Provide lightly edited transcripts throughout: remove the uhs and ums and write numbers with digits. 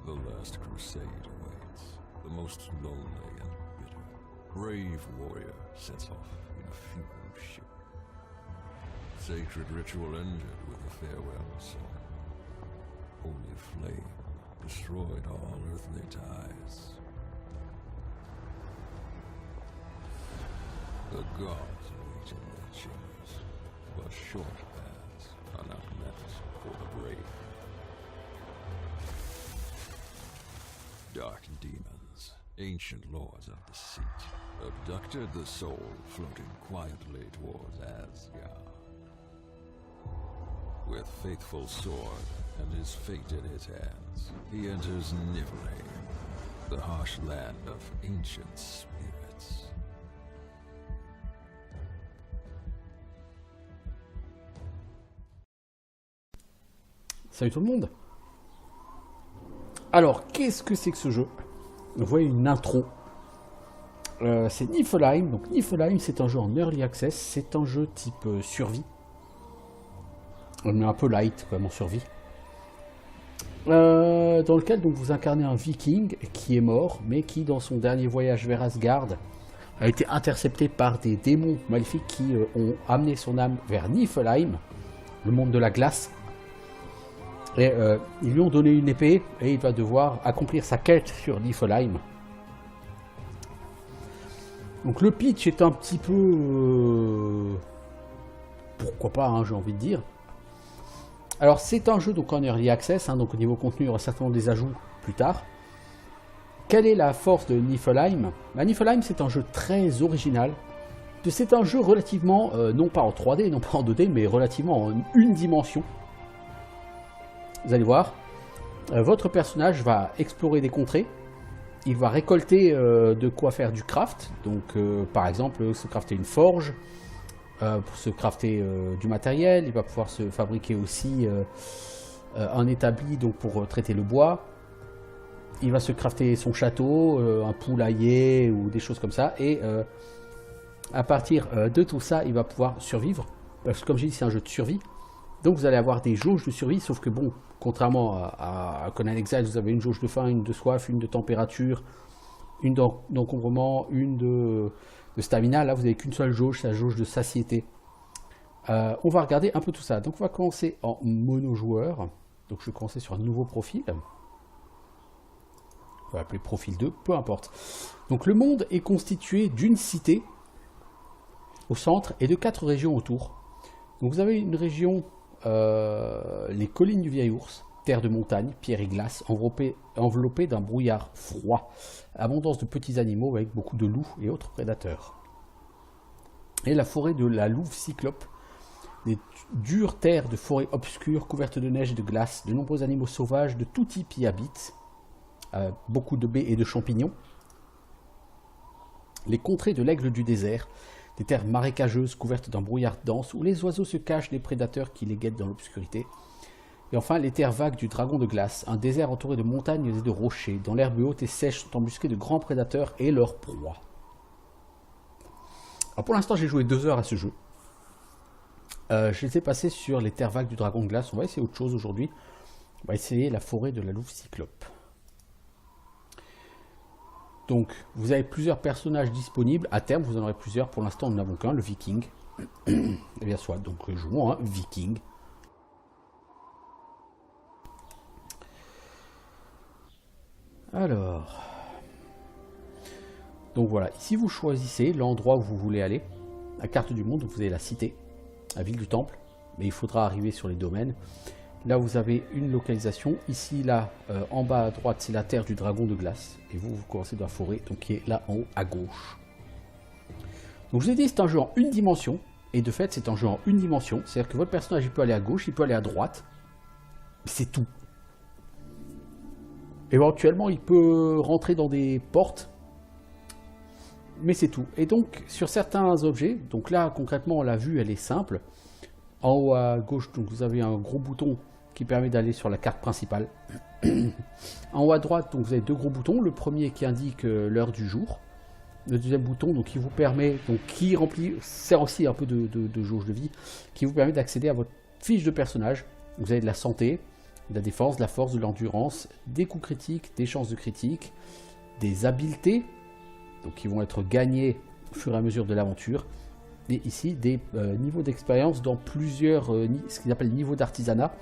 The last crusade awaits, the most lonely and bitter. Brave warrior sets off in a feeble ship. Sacred ritual ended with a farewell song. Holy flame destroyed all earthly ties. The gods wait in their chambers, but short paths are not meant for the brave. Dark demons, ancient lords of deceit, abducted the soul floating quietly towards Asgard. With faithful sword and his fate in his hands, he enters Niflheim, the harsh land of ancient spirits. Salut tout le monde. Alors, qu'est-ce que c'est que ce jeu? Vous voyez une intro. C'est Niflheim. Donc Niflheim, c'est un jeu en Early Access. C'est un jeu type survie. Mais un peu light quand même en survie. Dans lequel donc, vous incarnez un viking qui est mort, mais qui dans son dernier voyage vers Asgard a été intercepté par des démons maléfiques qui ont amené son âme vers Niflheim, le monde de la glace. Et ils lui ont donné une épée et il va devoir accomplir sa quête sur Niflheim. Donc le pitch est un petit peu... pourquoi pas, hein, j'ai envie de dire. Alors c'est un jeu donc en Early Access, hein, donc au niveau contenu il y aura certainement des ajouts plus tard. Quelle est la force de Niflheim? Niflheim c'est un jeu très original. C'est un jeu relativement, non pas en 3D, non pas en 2D, mais relativement en une dimension. Vous allez voir, votre personnage va explorer des contrées, il va récolter de quoi faire du craft, donc par exemple se crafter une forge, pour se crafter du matériel, il va pouvoir se fabriquer aussi un établi donc pour traiter le bois, il va se crafter son château, un poulailler ou des choses comme ça, et à partir de tout ça il va pouvoir survivre, parce que comme j'ai dit c'est un jeu de survie. Donc vous allez avoir des jauges de survie, sauf que bon, contrairement à Conan Exile, vous avez une jauge de faim, une de soif, une de température, une d'encombrement, une de stamina. Là, vous n'avez qu'une seule jauge, c'est la jauge de satiété. On va regarder un peu tout ça. Donc on va commencer en mono-joueur. Donc je vais commencer sur un nouveau profil. On va appeler profil 2, peu importe. Donc le monde est constitué d'une cité au centre et de 4 régions autour. Donc vous avez une région... les collines du Vieil Ours, terre de montagne, pierre et glace, enveloppées d'un brouillard froid, abondance de petits animaux avec beaucoup de loups et autres prédateurs. Et la forêt de la louve cyclope, des dures terres de forêt obscures couvertes de neige et de glace, de nombreux animaux sauvages de tout type y habitent, beaucoup de baies et de champignons. Les contrées de l'aigle du désert, des terres marécageuses couvertes d'un brouillard dense où les oiseaux se cachent des prédateurs qui les guettent dans l'obscurité. Et enfin, les terres vagues du dragon de glace, un désert entouré de montagnes et de rochers, dont l'herbe haute et sèche sont embusquées de grands prédateurs et leurs proies. Alors pour l'instant, j'ai joué 2 heures à ce jeu. Je les ai passés sur les terres vagues du dragon de glace. On va essayer autre chose aujourd'hui. On va essayer la forêt de la louve cyclope. Donc, vous avez plusieurs personnages disponibles. À terme, vous en aurez plusieurs. Pour l'instant, nous n'avons qu'un, le viking. Eh bien, soit. Donc, jouons un viking. Alors. Donc, voilà. Ici, vous choisissez l'endroit où vous voulez aller. La carte du monde, donc vous avez la cité, la ville du temple. Mais il faudra arriver sur les domaines. Là, vous avez une localisation. Ici, là, en bas à droite, c'est la terre du dragon de glace. Et vous, vous commencez dans la forêt, donc qui est là en haut à gauche. Donc, je vous ai dit, c'est un jeu en une dimension. Et de fait, c'est un jeu en une dimension. C'est-à-dire que votre personnage, il peut aller à gauche, il peut aller à droite. C'est tout. Éventuellement, il peut rentrer dans des portes. Mais c'est tout. Et donc, sur certains objets, donc là, concrètement, la vue, elle est simple. En haut à gauche, donc vous avez un gros bouton qui permet d'aller sur la carte principale. En haut à droite, donc vous avez 2 gros boutons. Le premier qui indique l'heure du jour. Le deuxième bouton, donc qui vous permet, donc qui remplit, sert aussi un peu de jauge de vie, qui vous permet d'accéder à votre fiche de personnage. Vous avez de la santé, de la défense, de la force, de l'endurance, des coups critiques, des chances de critique, des habiletés, donc qui vont être gagnées au fur et à mesure de l'aventure, et ici des niveaux d'expérience dans plusieurs, ce qu'ils appellent niveaux d'artisanat,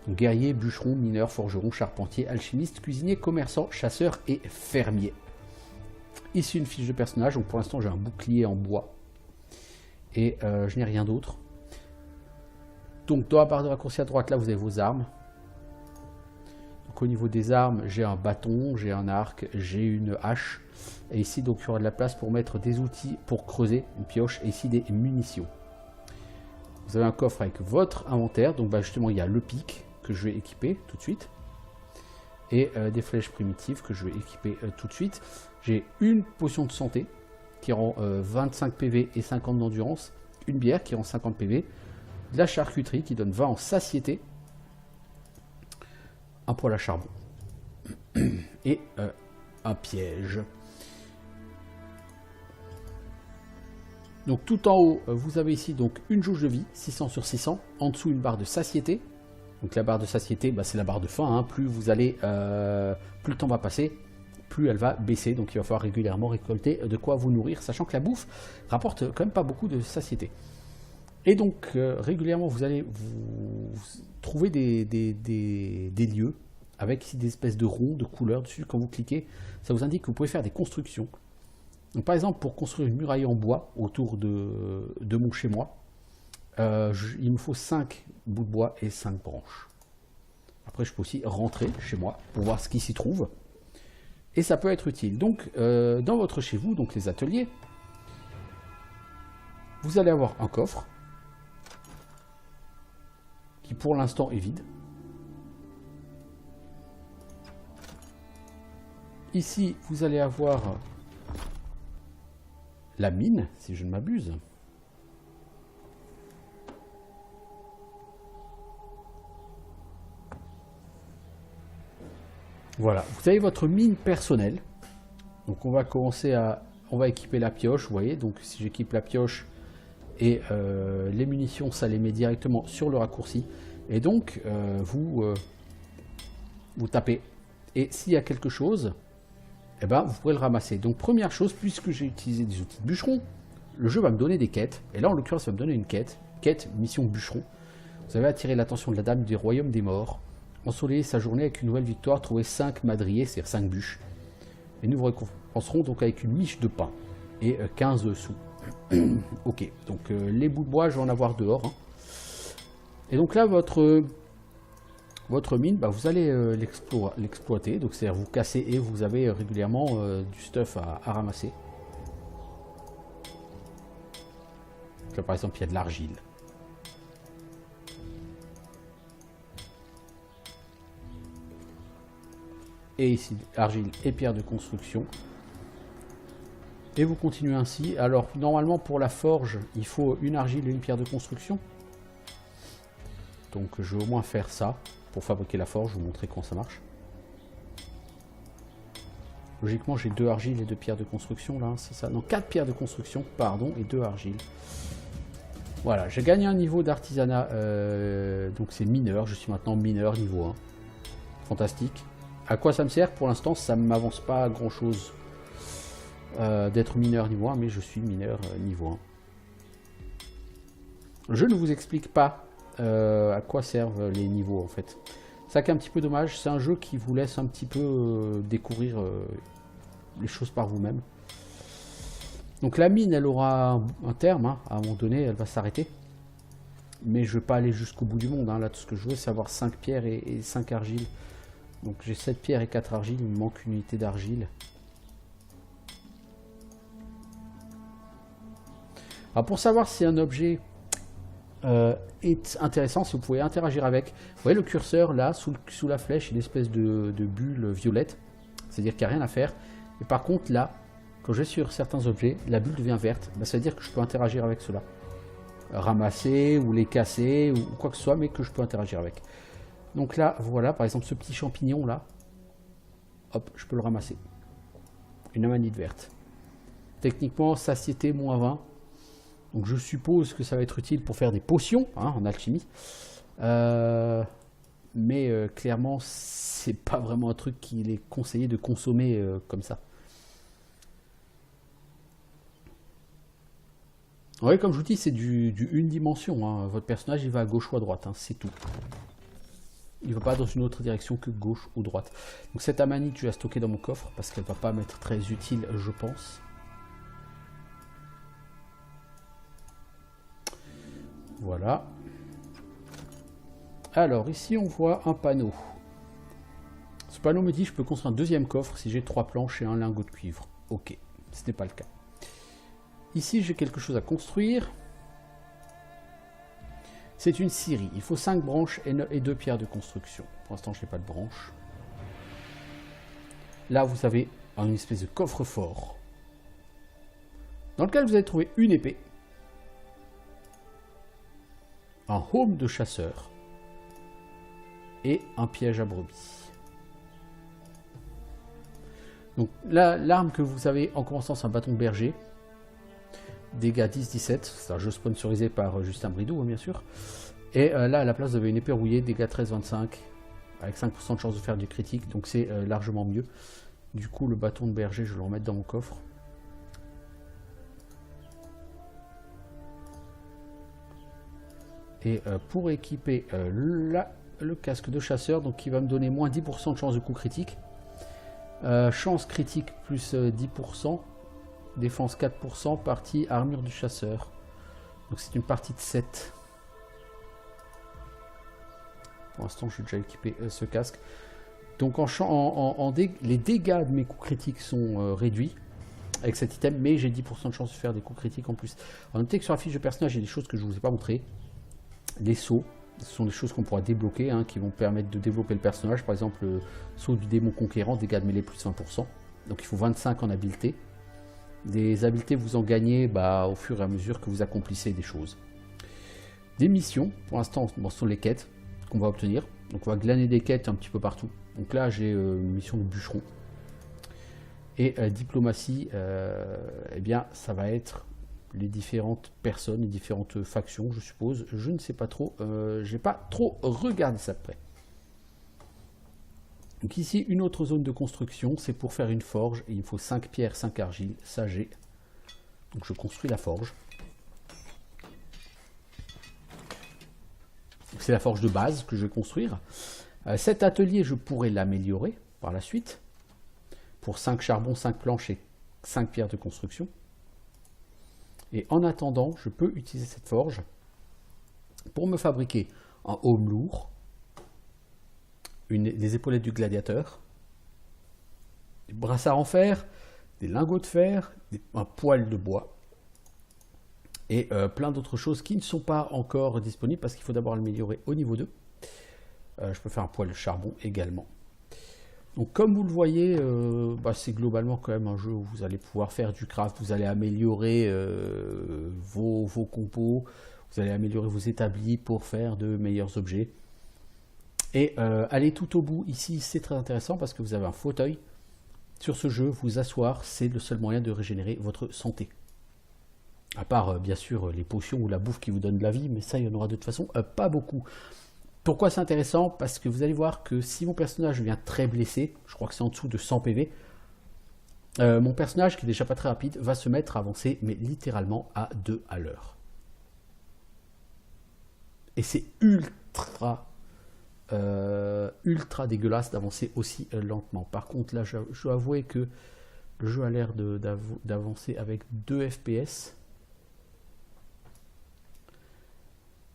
donc guerrier, bûcheron, mineur, forgeron, charpentier, alchimiste, cuisinier, commerçant, chasseur et fermier. Ici une fiche de personnage, donc pour l'instant j'ai un bouclier en bois, et je n'ai rien d'autre. Donc dans la barre de raccourci à droite, là vous avez vos armes. Donc au niveau des armes, j'ai un bâton, j'ai un arc, j'ai une hache. Et ici donc il y aura de la place pour mettre des outils pour creuser, une pioche, et ici des munitions. Vous avez un coffre avec votre inventaire, donc justement il y a le pic que je vais équiper tout de suite. Et des flèches primitives que je vais équiper tout de suite. J'ai une potion de santé qui rend 25 PV et 50 d'endurance. Une bière qui rend 50 PV. De la charcuterie qui donne 20 en satiété. Un poêle à charbon. Et un piège. Donc tout en haut, vous avez ici donc une jauge de vie, 600 sur 600. En dessous, une barre de satiété. Donc la barre de satiété, c'est la barre de faim. Hein. Plus vous allez, plus le temps va passer, plus elle va baisser. Donc il va falloir régulièrement récolter de quoi vous nourrir, sachant que la bouffe rapporte quand même pas beaucoup de satiété. Et donc régulièrement, vous allez vous trouver des lieux avec ici des espèces de ronds de couleurs dessus. Quand vous cliquez, ça vous indique que vous pouvez faire des constructions. Donc, par exemple, pour construire une muraille en bois autour de mon chez moi, il me faut 5 bouts de bois et 5 branches. Après, je peux aussi rentrer chez moi pour voir ce qui s'y trouve. Et ça peut être utile. Donc, dans votre chez vous, donc les ateliers, vous allez avoir un coffre qui pour l'instant est vide. Ici, vous allez avoir la mine, si je ne m'abuse. Voilà, vous avez votre mine personnelle. Donc on va commencer à... On va équiper la pioche, vous voyez. Donc si j'équipe la pioche et les munitions, ça les met directement sur le raccourci. Et donc vous tapez. Et s'il y a quelque chose, eh ben, vous pourrez le ramasser. Donc première chose, puisque j'ai utilisé des outils de bûcheron, le jeu va me donner des quêtes. Et là en l'occurrence, ça va me donner une quête. Quête, mission bûcheron. Vous avez attiré l'attention de la dame des royaumes des morts. Ensoleiller sa journée avec une nouvelle victoire, trouver 5 madriers, c'est-à-dire 5 bûches. Et nous vous récompenserons donc avec une miche de pain et 15 sous. Ok, donc les bouts de bois, je vais en avoir dehors. Hein. Et donc là, votre mine, vous allez l'exploiter. Donc c'est-à-dire vous cassez et vous avez régulièrement du stuff à ramasser. Là, par exemple, il y a de l'argile. Et ici, argile et pierre de construction. Et vous continuez ainsi. Alors, normalement, pour la forge, il faut une argile et une pierre de construction. Donc, je vais au moins faire ça pour fabriquer la forge, vous montrer comment ça marche. Logiquement, j'ai 2 argiles et 2 pierres de construction, là, c'est ça. Non, 4 pierres de construction, pardon, et 2 argiles. Voilà, j'ai gagné un niveau d'artisanat, donc c'est mineur. Je suis maintenant mineur niveau 1. Fantastique. À quoi ça me sert? Pour l'instant, ça ne m'avance pas grand chose d'être mineur niveau 1, mais je suis mineur niveau 1. Je ne vous explique pas à quoi servent les niveaux en fait. Ça qui est un petit peu dommage, c'est un jeu qui vous laisse un petit peu découvrir les choses par vous-même. Donc la mine, elle aura un terme, hein. À un moment donné, elle va s'arrêter. Mais je ne vais pas aller jusqu'au bout du monde. Hein. Là, tout ce que je veux, c'est avoir 5 pierres et 5 argiles. Donc j'ai 7 pierres et 4 argiles, il me manque une unité d'argile. Alors pour savoir si un objet est intéressant, si vous pouvez interagir avec, vous voyez le curseur là, sous la flèche, une espèce de bulle violette, c'est-à-dire qu'il n'y a rien à faire. Et par contre là, quand je vais sur certains objets, la bulle devient verte, ça veut dire que je peux interagir avec cela. Ramasser ou les casser ou quoi que ce soit, mais que je peux interagir avec. Donc là, voilà, par exemple, ce petit champignon là, hop, je peux le ramasser. Une amanite verte. Techniquement, satiété moins 20. Donc je suppose que ça va être utile pour faire des potions, hein, en alchimie. mais clairement, c'est pas vraiment un truc qu'il est conseillé de consommer comme ça. Oui, comme je vous dis, c'est du une dimension, hein. Votre personnage, il va à gauche ou à droite, hein, c'est tout. Il ne va pas dans une autre direction que gauche ou droite. Donc cette amanite, je vais la stocker dans mon coffre, parce qu'elle ne va pas m'être très utile, je pense. Voilà. Alors, ici, on voit un panneau. Ce panneau me dit que je peux construire un deuxième coffre si j'ai 3 planches et un lingot de cuivre. Ok, ce n'est pas le cas. Ici, j'ai quelque chose à construire. C'est une scierie. Il faut 5 branches et 2 pierres de construction. Pour l'instant, je n'ai pas de branches. Là, vous avez une espèce de coffre-fort dans lequel vous allez trouver une épée, un home de chasseur et un piège à brebis. Donc là, l'arme que vous avez en commençant, c'est un bâton de berger. Dégâts 10-17, c'est un jeu sponsorisé par Justin Bridou, hein, bien sûr. Et là, à la place, vous avez une épée rouillée, dégâts 13-25, avec 5% de chance de faire du critique, donc c'est largement mieux. Du coup, le bâton de berger, je vais le remettre dans mon coffre. Et pour équiper le casque de chasseur, donc qui va me donner moins 10% de chance de coup critique. Chance critique plus 10%. Défense 4%, partie armure du chasseur. Donc c'est une partie de 7. Pour l'instant, je suis déjà équipé ce casque. Donc les dégâts de mes coups critiques sont réduits avec cet item, mais j'ai 10% de chance de faire des coups critiques en plus. Alors, notez que sur la fiche de personnage, il y a des choses que je ne vous ai pas montrées. Les sauts, ce sont des choses qu'on pourra débloquer, hein, qui vont permettre de développer le personnage. Par exemple, le saut du démon conquérant, dégâts de mêlée plus 20%. Donc il faut 25 en habileté. Des habiletés, vous en gagnez au fur et à mesure que vous accomplissez des choses. Des missions, pour l'instant, ce sont les quêtes qu'on va obtenir. Donc on va glaner des quêtes un petit peu partout. Donc là, j'ai une mission de bûcheron. Et diplomatie, eh bien, ça va être les différentes personnes, les différentes factions, je suppose. Je ne sais pas trop, j'ai pas trop regardé ça de près. Donc ici, une autre zone de construction, c'est pour faire une forge. Et il me faut 5 pierres, 5 argiles, ça j'ai. Donc je construis la forge. C'est la forge de base que je vais construire. Cet atelier, je pourrais l'améliorer par la suite. Pour 5 charbons, 5 planches et 5 pierres de construction. Et en attendant, je peux utiliser cette forge pour me fabriquer un home lourd. Des épaulettes du gladiateur, des brassards en fer, des lingots de fer, un poêle de bois et plein d'autres choses qui ne sont pas encore disponibles parce qu'il faut d'abord l'améliorer au niveau 2. Je peux faire un poêle de charbon également. Donc comme vous le voyez, c'est globalement quand même un jeu où vous allez pouvoir faire du craft, vous allez améliorer vos compos, vous allez améliorer vos établis pour faire de meilleurs objets. Et aller tout au bout ici, c'est très intéressant parce que vous avez un fauteuil. Sur ce jeu, vous asseoir, c'est le seul moyen de régénérer votre santé. À part, bien sûr, les potions ou la bouffe qui vous donne de la vie, mais ça, il y en aura de toute façon pas beaucoup. Pourquoi c'est intéressant? Parce que vous allez voir que si mon personnage devient très blessé, je crois que c'est en dessous de 100 PV, mon personnage, qui est déjà pas très rapide, va se mettre à avancer, mais littéralement à 2 à l'heure. Et c'est ultra dégueulasse d'avancer aussi lentement. Par contre, là, je dois avouer que le jeu a l'air d'avancer avec 2 FPS.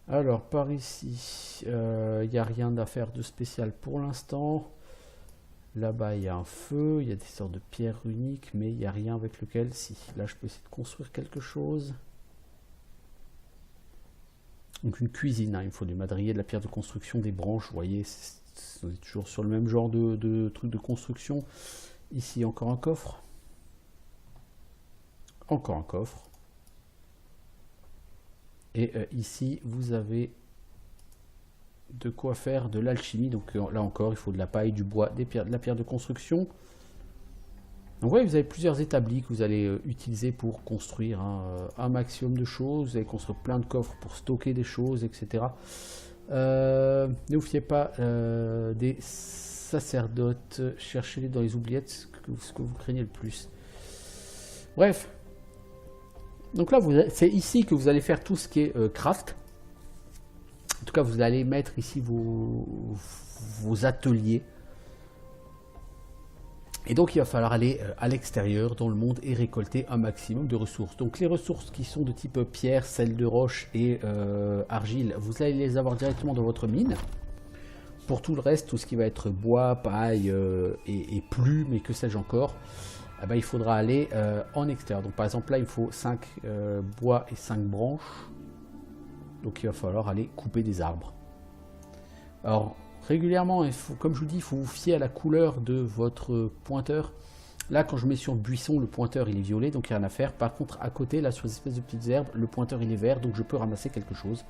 Alors, par ici, il n'y a rien à faire de spécial pour l'instant. Là-bas, il y a un feu, il y a des sortes de pierres runiques, mais il n'y a rien avec lequel, si. Là, je peux essayer de construire quelque chose. Donc une cuisine, hein, il me faut du madrier, de la pierre de construction, des branches, vous voyez, c'est toujours sur le même genre de truc de construction. Ici, encore un coffre. Encore un coffre. Et ici, vous avez de quoi faire de l'alchimie. Donc là encore, il faut de la paille, du bois, de la pierre de construction. Donc ouais, vous avez plusieurs établis que vous allez utiliser pour construire un maximum de choses. Vous allez construire plein de coffres pour stocker des choses, etc. Ne vous fiez pas des sacerdotes, cherchez-les dans les oubliettes, ce que vous craignez le plus. Bref. Donc là, c'est ici que vous allez faire tout ce qui est craft. En tout cas, vous allez mettre ici vos ateliers. Et donc, il va falloir aller à l'extérieur, dans le monde, et récolter un maximum de ressources. Donc, les ressources qui sont de type pierre, sel de roche et argile, vous allez les avoir directement dans votre mine. Pour tout le reste, tout ce qui va être bois, paille et plumes, et que sais-je encore, eh ben, il faudra aller en extérieur. Donc, par exemple, là, il me faut 5 bois et 5 branches. Donc, il va falloir aller couper des arbres. Alors, régulièrement, comme je vous dis, il faut vous fier à la couleur de votre pointeur. Là, quand je mets sur le buisson, le pointeur il est violet, donc il n'y a rien à faire. Par contre, à côté, là, sur les espèces de petites herbes, le pointeur il est vert, donc je peux ramasser quelque chose.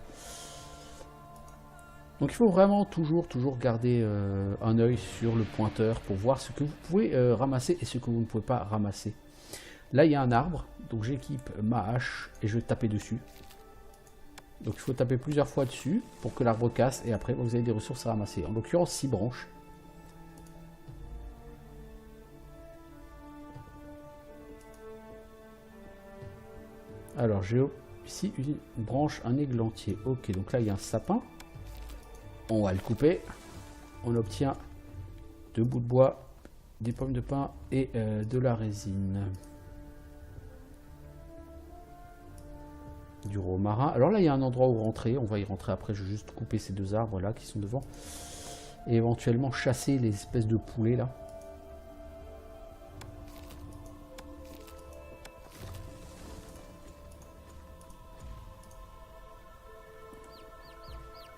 Donc il faut vraiment toujours garder un œil sur le pointeur pour voir ce que vous pouvez ramasser et ce que vous ne pouvez pas ramasser. Là, il y a un arbre, donc j'équipe ma hache et je vais taper dessus. Donc il faut taper plusieurs fois dessus pour que l'arbre casse et après vous avez des ressources à ramasser. En l'occurrence 6 branches. Alors j'ai ici une branche, un églantier. Ok, donc là il y a un sapin. On va le couper. On obtient 2 bouts de bois, des pommes de pin et de la résine. Du romarin. Alors là, il y a un endroit où rentrer. On va y rentrer après. Je vais juste couper ces 2 arbres là qui sont devant. Et éventuellement chasser les espèces de poulets là.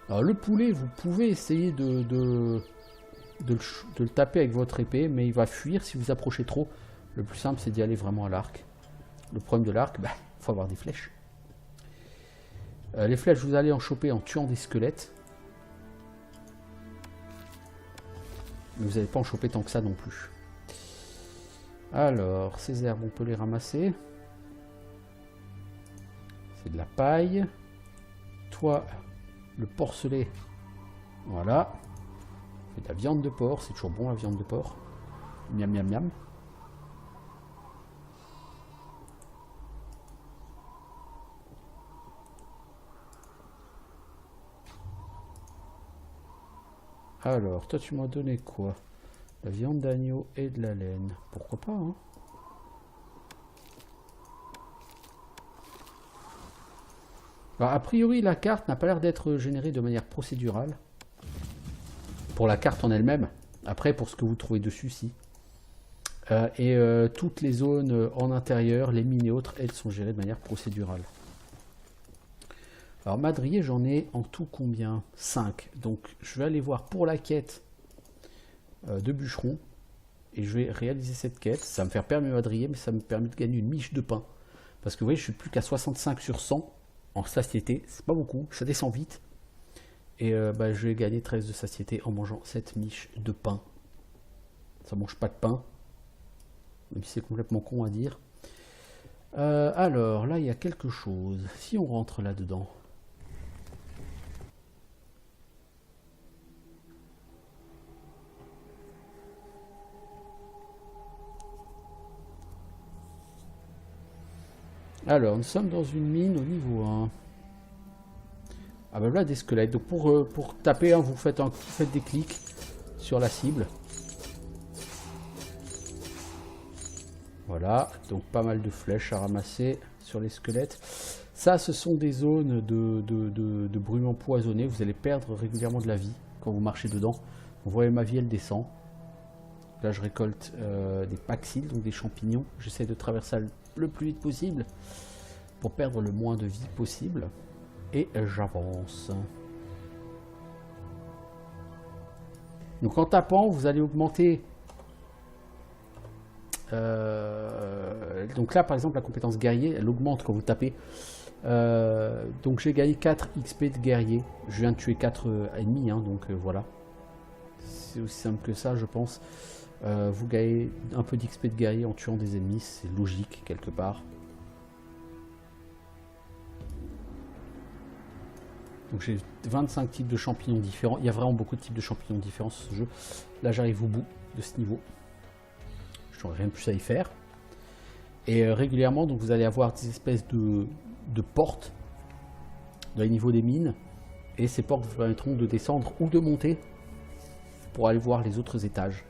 Alors le poulet, vous pouvez essayer de le taper avec votre épée, mais il va fuir si vous approchez trop. Le plus simple, c'est d'y aller vraiment à l'arc. Le problème de l'arc, il faut avoir des flèches. Les flèches, vous allez en choper en tuant des squelettes. Mais vous n'allez pas en choper tant que ça non plus. Alors, ces herbes, on peut les ramasser. C'est de la paille. Toi, le porcelet. Voilà. C'est de la viande de porc. C'est toujours bon la viande de porc. Miam miam miam. Alors, toi tu m'as donné quoi? La viande d'agneau et de la laine. Pourquoi pas, hein? Alors, a priori, la carte n'a pas l'air d'être générée de manière procédurale. Pour la carte en elle-même. Après, pour ce que vous trouvez dessus, si. Toutes les zones en intérieur, les mines et autres, elles sont gérées de manière procédurale. Alors madrier, j'en ai en tout combien? 5. Donc je vais aller voir pour la quête de bûcheron. Et je vais réaliser cette quête. Ça va me faire perdre mes madriers, mais ça me permet de gagner une miche de pain. Parce que vous voyez, je suis plus qu'à 65 sur 100 en satiété. C'est pas beaucoup, ça descend vite. Et je vais gagner 13 de satiété en mangeant cette miche de pain. Ça mange pas de pain. Même si c'est complètement con à dire. Alors, là, il y a quelque chose. Si on rentre là-dedans... Alors, nous sommes dans une mine au niveau 1. Ah ben là, des squelettes. Donc pour taper, hein, vous faites des clics sur la cible. Voilà, donc pas mal de flèches à ramasser sur les squelettes. Ça, ce sont des zones de brume empoisonnée. Vous allez perdre régulièrement de la vie quand vous marchez dedans. Vous voyez ma vie, elle descend. Là, je récolte des paxils, donc des champignons. J'essaie de traverser le plus vite possible pour perdre le moins de vie possible. Et j'avance. Donc en tapant, vous allez augmenter... donc là, par exemple, la compétence guerrier, elle augmente quand vous tapez. Donc j'ai gagné 4 XP de guerrier. Je viens de tuer 4 ennemis, hein, donc voilà. C'est aussi simple que ça, je pense. Vous gagnez un peu d'XP de guerrier en tuant des ennemis, c'est logique quelque part. Donc j'ai 25 types de champignons différents. Il y a vraiment beaucoup de types de champignons différents sur ce jeu. Là j'arrive au bout de ce niveau. Je n'aurai rien de plus à y faire. Et régulièrement, donc vous allez avoir des espèces de portes dans les niveaux des mines. Et ces portes vous permettront de descendre ou de monter pour aller voir les autres étages.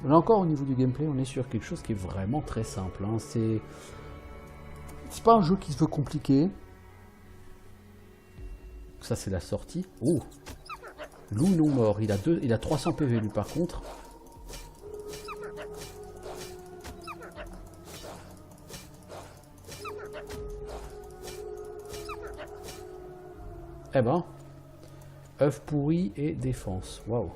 Là encore, au niveau du gameplay, on est sur quelque chose qui est vraiment très simple. Hein. C'est pas un jeu qui se veut compliqué. Ça, c'est la sortie. Oh, loup non mort. Il a 300 PV lui par contre. Eh ben, œuf pourri et défense. Waouh.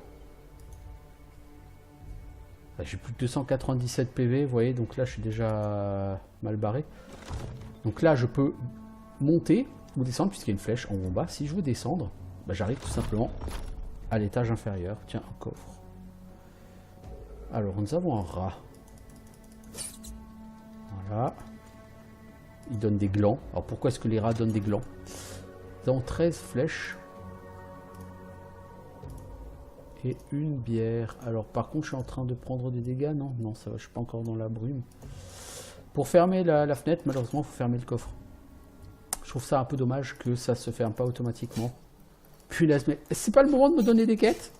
J'ai plus de 297 PV, vous voyez, donc là je suis déjà mal barré. Donc là je peux monter ou descendre puisqu'il y a une flèche en haut en bas. Si je veux descendre, bah, j'arrive tout simplement à l'étage inférieur. Tiens, un coffre. Alors nous avons un rat. Voilà. Il donne des glands. Alors pourquoi est-ce que les rats donnent des glands? Nous avons 13 flèches. Et une bière. Alors par contre je suis en train de prendre des dégâts. Non, non, ça va, je suis pas encore dans la brume. Pour fermer la fenêtre, malheureusement il faut fermer le coffre. Je trouve ça un peu dommage que ça se ferme pas automatiquement. Punaise, mais c'est pas le moment de me donner des quêtes?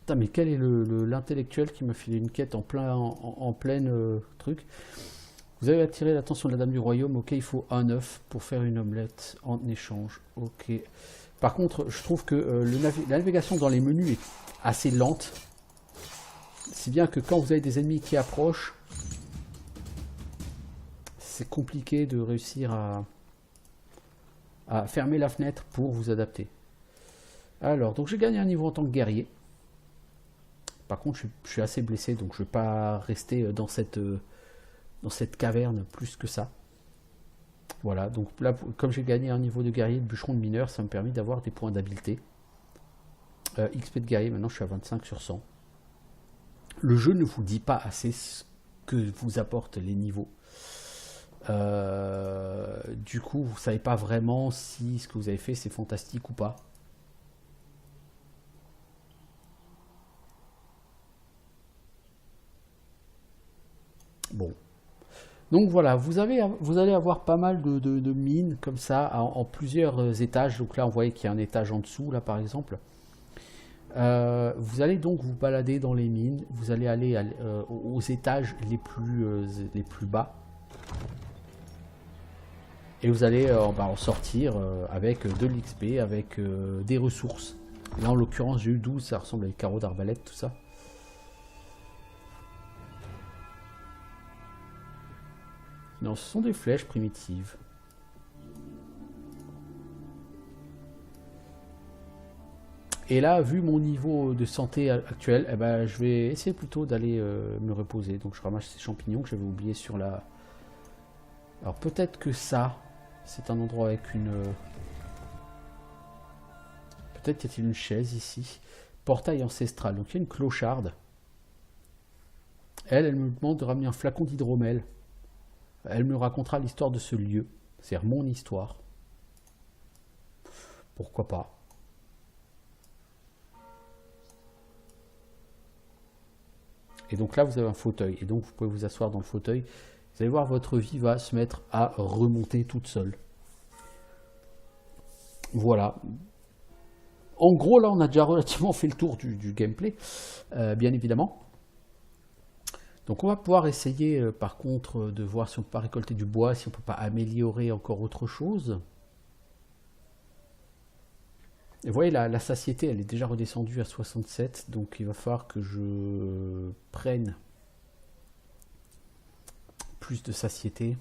Putain, mais quel est l'intellectuel qui m'a filé une quête en pleine truc? Vous avez attiré l'attention de la dame du royaume. Ok, il faut un œuf pour faire une omelette en échange. Ok. Par contre, je trouve que la navigation dans les menus est assez lente. Si bien que quand vous avez des ennemis qui approchent, c'est compliqué de réussir à fermer la fenêtre pour vous adapter. Alors, donc j'ai gagné un niveau en tant que guerrier. Par contre, je suis assez blessé, donc je ne vais pas rester dans cette caverne plus que ça. Voilà, donc là, comme j'ai gagné un niveau de guerrier, de bûcheron, de mineur, ça me permet d'avoir des points d'habileté. XP de guerrier, maintenant je suis à 25 sur 100. Le jeu ne vous dit pas assez ce que vous apportent les niveaux. Du coup, vous ne savez pas vraiment si ce que vous avez fait c'est fantastique ou pas. Bon. Donc voilà, vous allez avoir pas mal de mines comme ça en plusieurs étages. Donc là, on voyait qu'il y a un étage en dessous, là par exemple. Vous allez donc vous balader dans les mines. Vous allez aller aux étages les plus bas. Et vous allez en sortir avec de l'XP, avec des ressources. Là, en l'occurrence, j'ai eu 12, ça ressemble à des carreaux d'arbalète, tout ça. Non, ce sont des flèches primitives. Et là, vu mon niveau de santé actuel, eh ben, je vais essayer plutôt d'aller me reposer. Donc je ramasse ces champignons que j'avais oubliés sur la... Alors peut-être que ça, c'est un endroit avec une... Peut-être qu'il y a une chaise ici. Portail ancestral. Donc il y a une clocharde. Elle me demande de ramener un flacon d'hydromel. Elle me racontera l'histoire de ce lieu. C'est-à-dire mon histoire. Pourquoi pas. Et donc là, vous avez un fauteuil. Et donc, vous pouvez vous asseoir dans le fauteuil. Vous allez voir, votre vie va se mettre à remonter toute seule. Voilà. En gros, là, on a déjà relativement fait le tour du gameplay, bien évidemment. Donc on va pouvoir essayer par contre de voir si on peut pas récolter du bois, si on peut pas améliorer encore autre chose. Et vous voyez la satiété elle est déjà redescendue à 67, donc il va falloir que je prenne plus de satiété.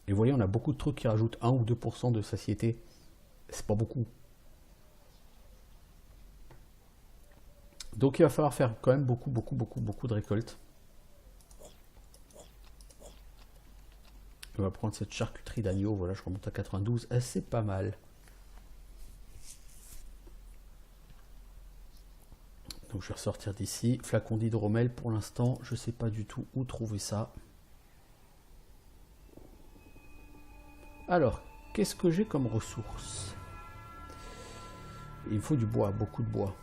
Et vous voyez on a beaucoup de trucs qui rajoutent 1 ou 2% de satiété, c'est pas beaucoup. Donc il va falloir faire quand même beaucoup de récoltes. On va prendre cette charcuterie d'agneau, voilà, je remonte à 92, c'est pas mal. Donc je vais ressortir d'ici. Flacon d'hydromel, pour l'instant, je ne sais pas du tout où trouver ça. Alors, qu'est-ce que j'ai comme ressources? Il me faut du bois, beaucoup de bois.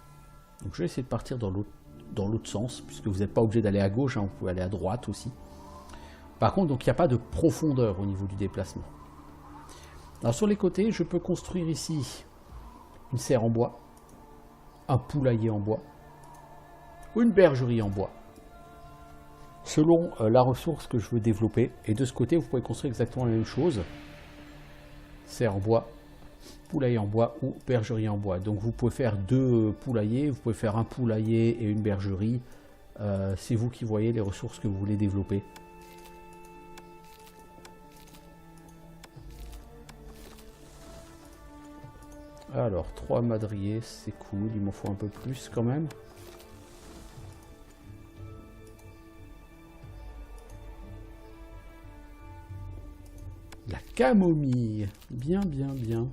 Donc je vais essayer de partir dans l'autre sens, puisque vous n'êtes pas obligé d'aller à gauche, hein, vous pouvez aller à droite aussi. Par contre, donc il n'y a pas de profondeur au niveau du déplacement. Alors sur les côtés, je peux construire ici une serre en bois, un poulailler en bois, ou une bergerie en bois, selon la ressource que je veux développer. Et de ce côté, vous pouvez construire exactement la même chose. Serre en bois, poulailler en bois ou bergerie en bois. Donc vous pouvez faire 2 poulaillers, vous pouvez faire un poulailler et une bergerie. C'est vous qui voyez les ressources que vous voulez développer. Alors, 3 madriers, c'est cool, il m'en faut un peu plus quand même. La camomille, bien, bien, bien.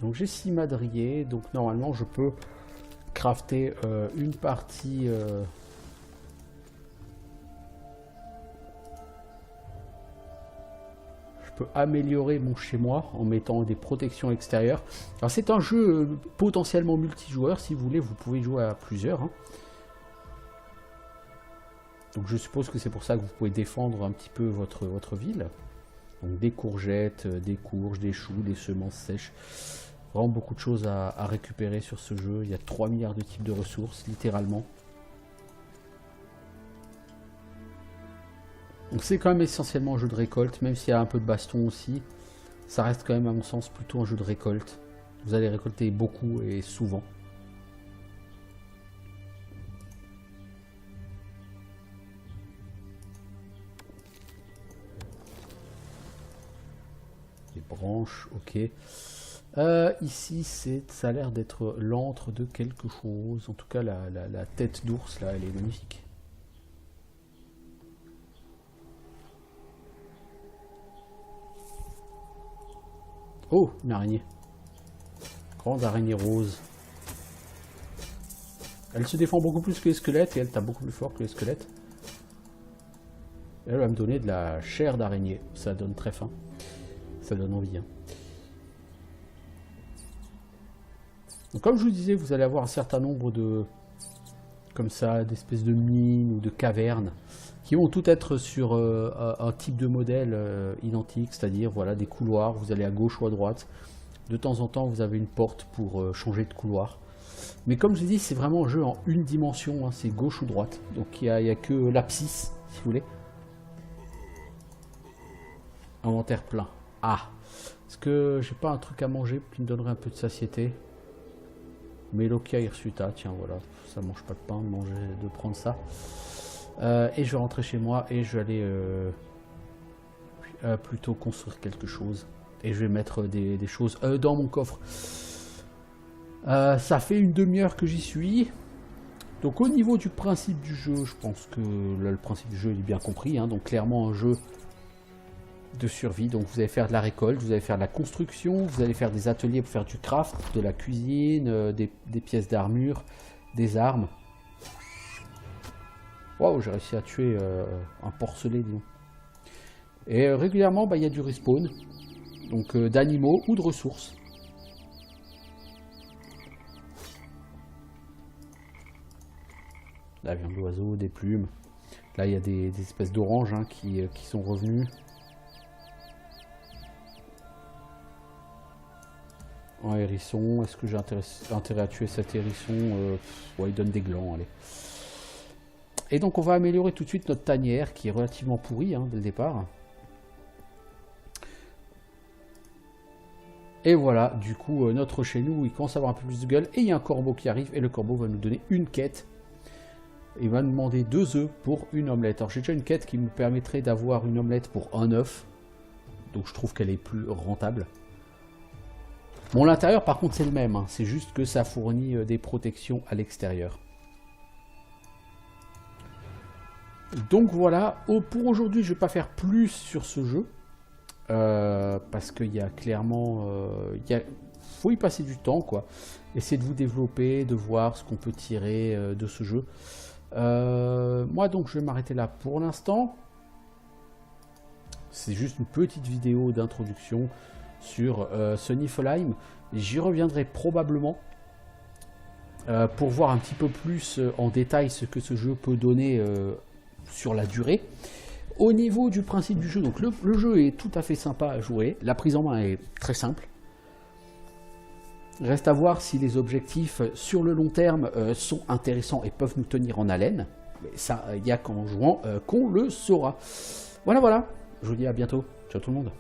Donc j'ai 6 madriers, donc normalement je peux crafter une partie... améliorer mon chez moi en mettant des protections extérieures. Alors c'est un jeu potentiellement multijoueur, si vous voulez vous pouvez jouer à plusieurs, hein. Donc je suppose que c'est pour ça que vous pouvez défendre un petit peu votre ville. Donc des courgettes, des courges, des choux, des semences sèches, vraiment beaucoup de choses à récupérer sur ce jeu. Il y a 3 milliards de types de ressources littéralement. Donc c'est quand même essentiellement un jeu de récolte, même s'il y a un peu de baston aussi. Ça reste quand même à mon sens plutôt un jeu de récolte. Vous allez récolter beaucoup et souvent. Les branches, ok. Ici ça a l'air d'être l'antre de quelque chose. En tout cas la tête d'ours là, elle est magnifique. Oh, une araignée. Grande araignée rose. Elle se défend beaucoup plus que les squelettes et elle tape beaucoup plus fort que les squelettes. Elle va me donner de la chair d'araignée. Ça donne très faim. Ça donne envie. Hein. Donc, comme je vous disais, vous allez avoir un certain nombre de... comme ça, d'espèces de mines ou de cavernes qui vont tout être sur un type de modèle identique, c'est-à-dire voilà, des couloirs, vous allez à gauche ou à droite. De temps en temps, vous avez une porte pour changer de couloir. Mais comme je vous dis, c'est vraiment un jeu en une dimension, hein, c'est gauche ou droite. Donc il n'y a que l'abscisse, si vous voulez. Inventaire plein. Ah, est-ce que j'ai pas un truc à manger qui me donnerait un peu de satiété? Melokia hirsuta, tiens voilà, ça mange pas de pain de prendre ça. Et je vais rentrer chez moi et je vais aller plutôt construire quelque chose. Et je vais mettre des choses dans mon coffre. Ça fait une demi-heure que j'y suis. Donc au niveau du principe du jeu, je pense que là, le principe du jeu est bien compris. Hein, donc clairement un jeu de survie. Donc vous allez faire de la récolte, vous allez faire de la construction, vous allez faire des ateliers pour faire du craft, de la cuisine, des pièces d'armure, des armes. Waouh, j'ai réussi à tuer un porcelet, disons. Et régulièrement, il y a du respawn, donc d'animaux ou de ressources. La viande d'oiseau, des plumes. Là, il y a des espèces d'oranges hein, qui sont revenus. Un hérisson. Est-ce que j'ai intérêt à tuer cet hérisson? Ouais, il donne des glands, allez. Et donc on va améliorer tout de suite notre tanière qui est relativement pourrie hein, dès le départ. Et voilà, du coup notre chez nous il commence à avoir un peu plus de gueule et il y a un corbeau qui arrive et le corbeau va nous donner une quête. Il va nous demander 2 œufs pour une omelette. Alors j'ai déjà une quête qui me permettrait d'avoir une omelette pour un œuf. Donc je trouve qu'elle est plus rentable. Bon l'intérieur par contre c'est le même, hein. C'est juste que ça fournit des protections à l'extérieur. Donc voilà, pour aujourd'hui je ne vais pas faire plus sur ce jeu, parce qu'il y a clairement, faut y passer du temps, quoi. Essayer de vous développer, de voir ce qu'on peut tirer de ce jeu. Moi, donc, je vais m'arrêter là pour l'instant. C'est juste une petite vidéo d'introduction sur ce Niflheim. J'y reviendrai probablement pour voir un petit peu plus en détail ce que ce jeu peut donner sur la durée. Au niveau du principe du jeu, donc le jeu est tout à fait sympa à jouer. La prise en main est très simple. Reste à voir si les objectifs sur le long terme sont intéressants et peuvent nous tenir en haleine. Mais ça, il n'y a qu'en jouant qu'on le saura. Voilà, voilà. Je vous dis à bientôt. Ciao tout le monde.